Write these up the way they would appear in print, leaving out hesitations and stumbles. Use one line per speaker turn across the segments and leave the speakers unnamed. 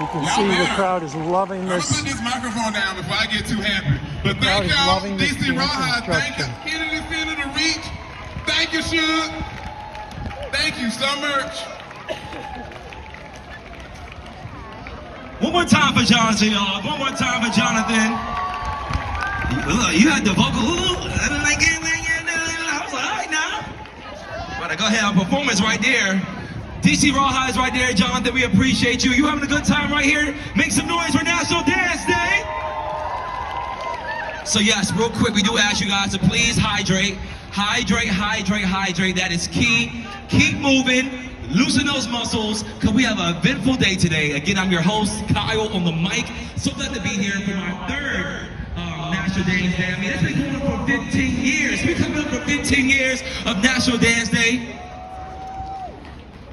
You can see the crowd is loving this.
I'm gonna put this microphone down before I get too happy. But thank y'all, DC Rawhide. Thank you, Kennedy Center to Reach. Thank you, Suge. Thank you so much.
One more time for Jonathan, y'all. One more time for Jonathan. You had the vocal. I was like, all right now. But go ahead, our performance right there. DC Rawhide's right there, Jonathan. We appreciate you. You having a good time right here? Make some noise for National Dance Day. So yes, real quick, we do ask you guys to please hydrate. Hydrate, hydrate, hydrate. That is key. Keep moving. Loosen those muscles, because we have an eventful day today. Again, I'm your host, Kyle, on the mic. So glad to be here for my third National Dance Day. I mean, that's been going on for 15 years. We're coming up for 15 years of National Dance Day.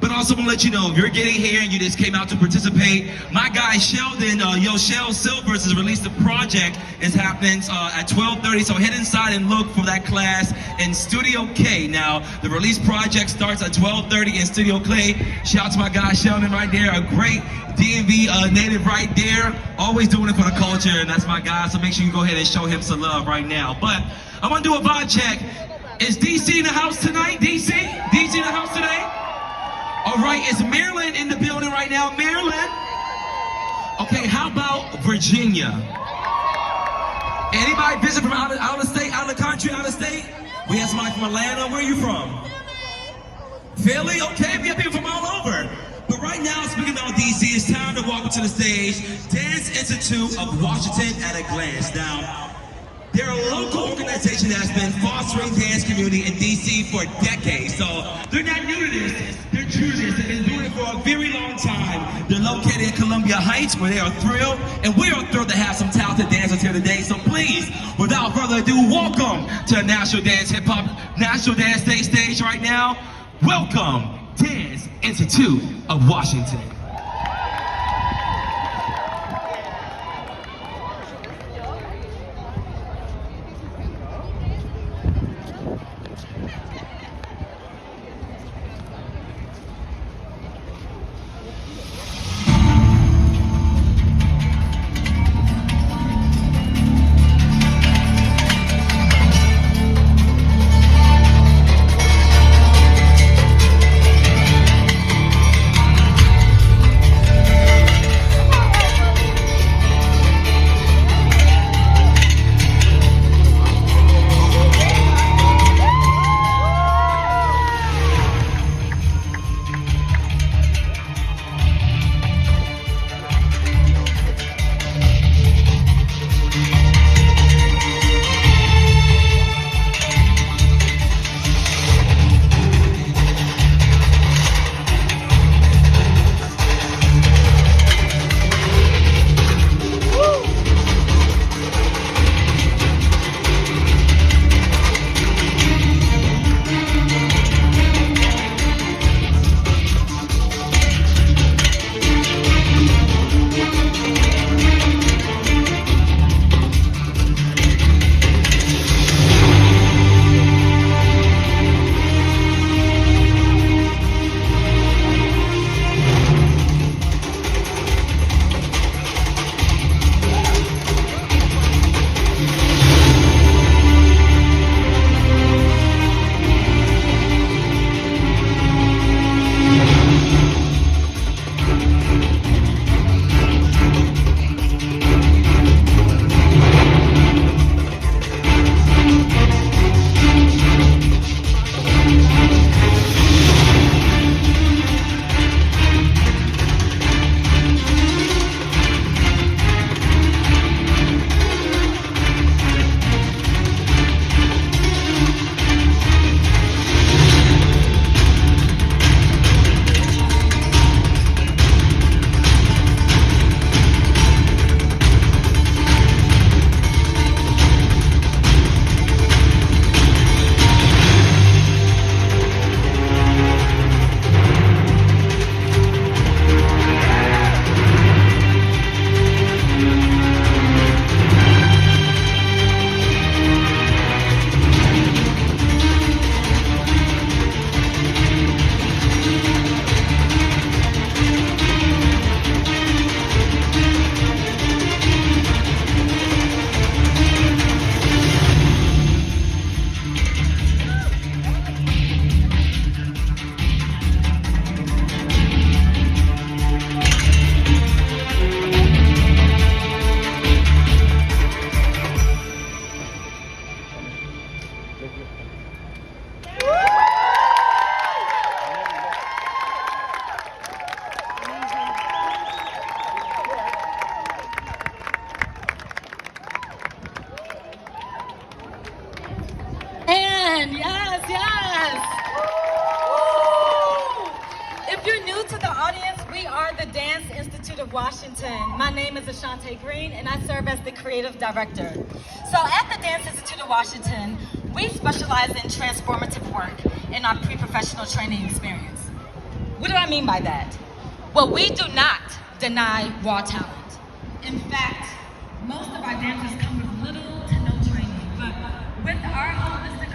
But also want to let you know, if you're getting here and you just came out to participate, my guy Sheldon, Shell Silvers has released a project. It's happening at 12:30, so head inside and look for that class in Studio K. Now, the release project starts at 12:30 in Studio K. Shout out to my guy Sheldon right there, a great DMV native right there, always doing it for the culture, and that's my guy, so make sure you go ahead and show him some love right now. But I'm gonna do a vibe check. Is DC in the house tonight? DC in the house today? All right, is Maryland in the building right now? Maryland? Okay, how about Virginia? Anybody visit from out of state, out of the country, out of state? We have somebody from Atlanta. Where are you from? Philly? Okay, we have people from all over. But right now, speaking about DC, it's time to welcome to the stage Dance Institute of Washington at a glance. Now, they're a local organization that's been fostering dance community in DC for decades. So they're not new to this. They're true to this. They've been doing it for a very long time. They're located in Columbia Heights, where they are thrilled. And we are thrilled to have some talented dancers here today. So please, without further ado, welcome to National Dance Hip Hop, National Dance Day stage right now. Welcome, Dance Institute of Washington.
of Washington. My name is Ashante Green, and I serve as the creative director. So at the Dance Institute of Washington, we specialize in transformative work in our pre-professional training experience. What do I mean by that? Well, we do not deny raw talent. In fact, most of our dancers come with little to no training, but with our holistic